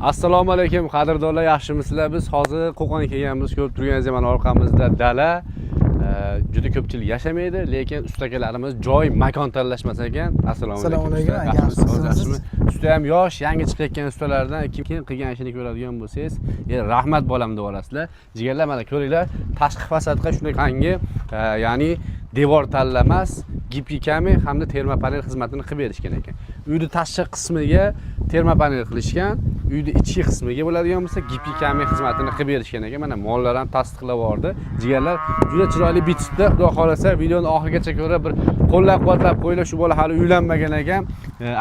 Assalomu alaykum qadrdonlar, yaxshimisizlar? Biz hozir Qo'qonga kelganmiz. Ko'rib turganingiz mana orqamizda dala. Juda ko'pchilik yashamaydi, lekin ustakalarimiz joy, makon tanlashmas ekan. Assalomu alaykum. Yaxshimisiz? Usta ham yosh, yangi chiqayotgan ustalardan kim qilgan ishini ko'radigan bo'lsangiz, rahmat bo'lam deb olasizlar. Jigarlar, mana ko'ringlar, tashqi fasadga shunaqangi, ya'ni devor tanlamas, gipki kamin hamda terma panel xizmatini qilib berishgan ekan. Uyning tashqi qismiga terma panel qilishgan, uyning ichki qismiga bo'ladigan bo'lsa gipki kamin xizmatini qilib berishgan ekan. Mana mollar ham tasdiqlab bordi. Jigarlar, juda chiroyli bitibdi. Xudo xolasa videoni oxirigacha ko'rib bir qo'llab-quvvatlab qo'yinglar. Shu bola hali uylanmagan ekan.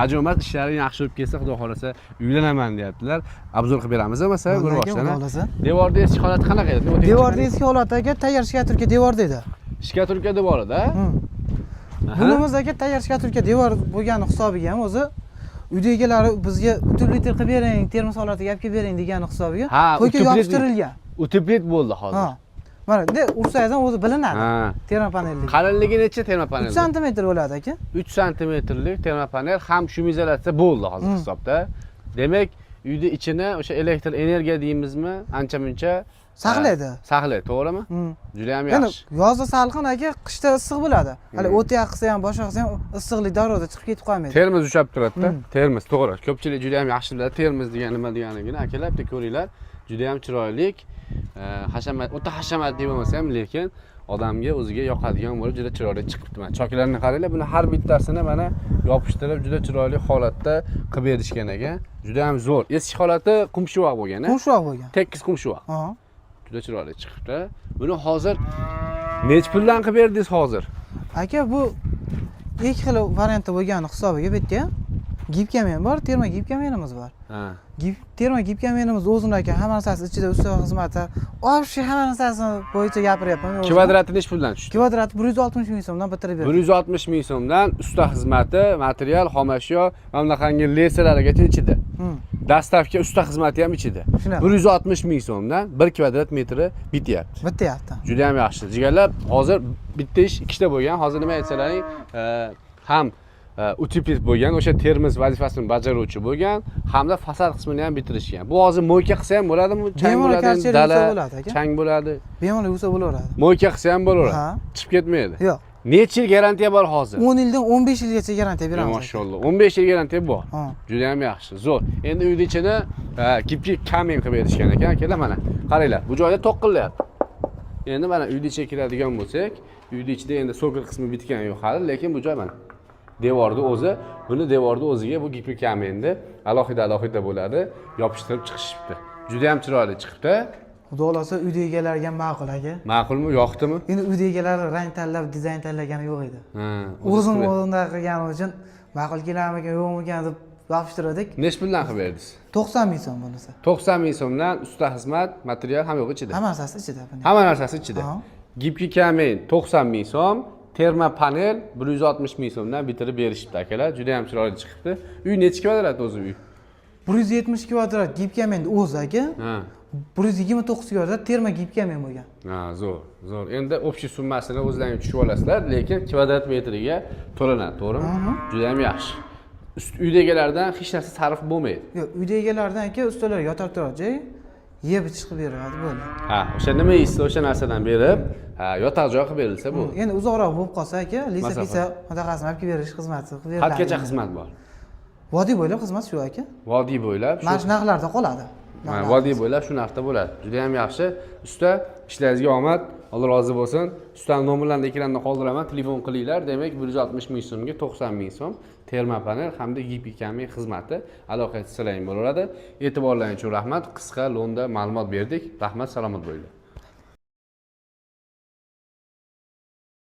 Ajomat ishlari yaxshi bo'lib kelsa, xudo xolasa uylanaman deyaptilar. Obzor qilib beramiz, masalan, bir boshdan. Devorda eski holati qanaqa edi? Devorda eski holatiga tayyor shkaturka devor dedi. Shkaturka devorida? Bunimizdagi tayyor shkaturka devor bo'lgani hisobiga ham o'zi uydagilar bizga utublit qilib bering, termos holatiga olib kelib bering degan hisobiga qo'yga yopishtirilgan. Utublit bo'ldi hozir. Mana ursangiz ham o'zi bilinadi. Terma panellik. Qalinligi necha terma panel? 3 sm bo'ladi aka. 3 sm-lik terma panel ham shu izolyatsiya bo'ldi hozir hisobda. Demak, uyda ichini o'sha elektr energiya deymizmi, ancha-muncha saqlaydi. Saqlaydi, to'g'rimi? Juda ham yaxshi. Yozda salqin aka, qishda issiq bo'ladi. Hali o't yoqsa ham, boshqa qilsa ham issiqlik darrov chiqib ketib qolmaydi. Termiz ushlab turadi-da. Termiz, to'g'ri. Ko'pchilik juda ham yaxshi biladi termiz degan nima deganligini. Akalar, bitta ko'ringlar. Juda ham chiroyli, hashamat, o'ta hashamatli bo'lmasa ham, lekin odamga o'ziga yoqadigan bo'lib juda chiroyli chiqibdi. Mana choklarini qaranglar, buni har bittasini mana yopishtirib juda chiroyli holatda qilib berishgan ekan. Juda ham zo'r. Eski holati qumshuvoq bo'lgan-a? Qumshuvoq bo'lgan. Tekis qumshuvoq. Juda chiroyli chiqibdi. Buni hozir nech puldan qilib berdingiz hozir? Aka, bu ikki xil variantda bo'lgani hisobiga bitta gipkamen bor, terma gipkamenimiz bor. Terma gipkamenimiz o'zini aka, hamma narsasi ichida usta xizmati. Obshi hamma narsasi bo'yicha gapiryapman. Kvadrati nech puldan tushdi? Kvadrati 160 ming so'mdan bitirib berdim. 160 ming so'mdan usta xizmati, material, xomashyo, mana bunaqangi leselarigacha ichida. Dastavka usta xizmati ham ichida. 160 ming so'mdan 1 kvadrat metri bityapti. Bityapti. Juda ham yaxshi. Jigarlar, hozir bitta ish ikkita bo'lgan. Hozir nima aytsalaring, ham utublit bo'lgan, o'sha termiz vazifasini bajaruvchi bo'lgan, hamda fasad qismini ham bitirishgan. Bu hozir mo'yka qilsa ham bo'ladimi? Chang bo'ladi, dala, chang bo'ladi. Bemalol yuvsa bo'laveradi. Mo'yka qilsa ham bo'laveradi. Chiqib ketmaydi. Yo'q. Necha yil garantiya bor hozir? 10 yildan 15 yilgacha garantiya beramiz. Mashalloh. 15 yil garantiya bor. Juda ham yaxshi, zo'r. Endi uyning ichini gipki kamin qilib berishgan ekan. Akalar, mana qaranglar, bu joyda to'qilyapti. Endi mana uyning ichiga kiradigan bo'lsak, uyning ichida endi sokil qismi bitgan yo'q hali, lekin bu joy mana devorda o'zi, buni devorda o'ziga bu gipki kamenni alohida bo'ladi, yopishtirib chiqishibdi. Juda ham chiroyli chiqibdi. Xudo xolasa uyda egalarga ma'qul aka. Ma'qulmi, yoqdimi? Endi uyda egalar rang tanlab, dizayn tanlagani yo'q edi. O'zim o'rnida qilganim uchun ma'qul kelarmikan, yo'qmikan deb yopishtirdik. Nech puldan qilib berdingiz? 90 ming so'm bo'lsa. 90 ming so'mdan usta xizmat, material ham yo'q ichida. Hamma narsasi ichida. Hamma narsasi ichida. Gipki kamin 90 ming so'm, terma panel 160 ming so'mdan bitirib berishibdi akalar. Juda ham chiroyli chiqibdi. Uy necha kvadrat o'zi uy? 170 kvadrat gipkamen o'zi aka. 129 kvadrat terma gipkamen bo'lgan. Zo'r. Endi общий summasini o'zlaringiz tushib olasizlar, lekin kvadrat metriga to'lanadi, to'g'rimi? Juda ham yaxshi. Uydagilardan hech narsa sarf bo'lmaydi. Yo'q, uydagilardan aka ustalar yotar turadi joy, yeb ichib beradi bo'ldi. O'sha nima yeysiz, o'sha narsadan berib, yotar joy qilib berilsa bu. Endi uzoqroq bo'lib qolsa aka, lisa mutaqassim olib kelib berish xizmati qilib beriladi. Qanchacha xizmat bor? Vodiy bo'ylab xizmat shu aka. Vodiy bo'ylab. Mana shu narxlarda qoladi. Vodiy bo'ylab shu narxda bo'ladi. Juda ham yaxshi. Usta, ishlaringizga omad, Alloh rozi bo'lsin. Ustaning nomerlarini ekranda qoldiraman, telefon qilinglar. Demak, 160 ming so'mga 90 ming so'm terma panel hamda gipki kamin xizmati aloqa qilsalaring bo'laveradi. E'tiborlaringiz uchun rahmat. Qisqa, lo'nda ma'lumot berdik. Rahmat, salomat bo'linglar.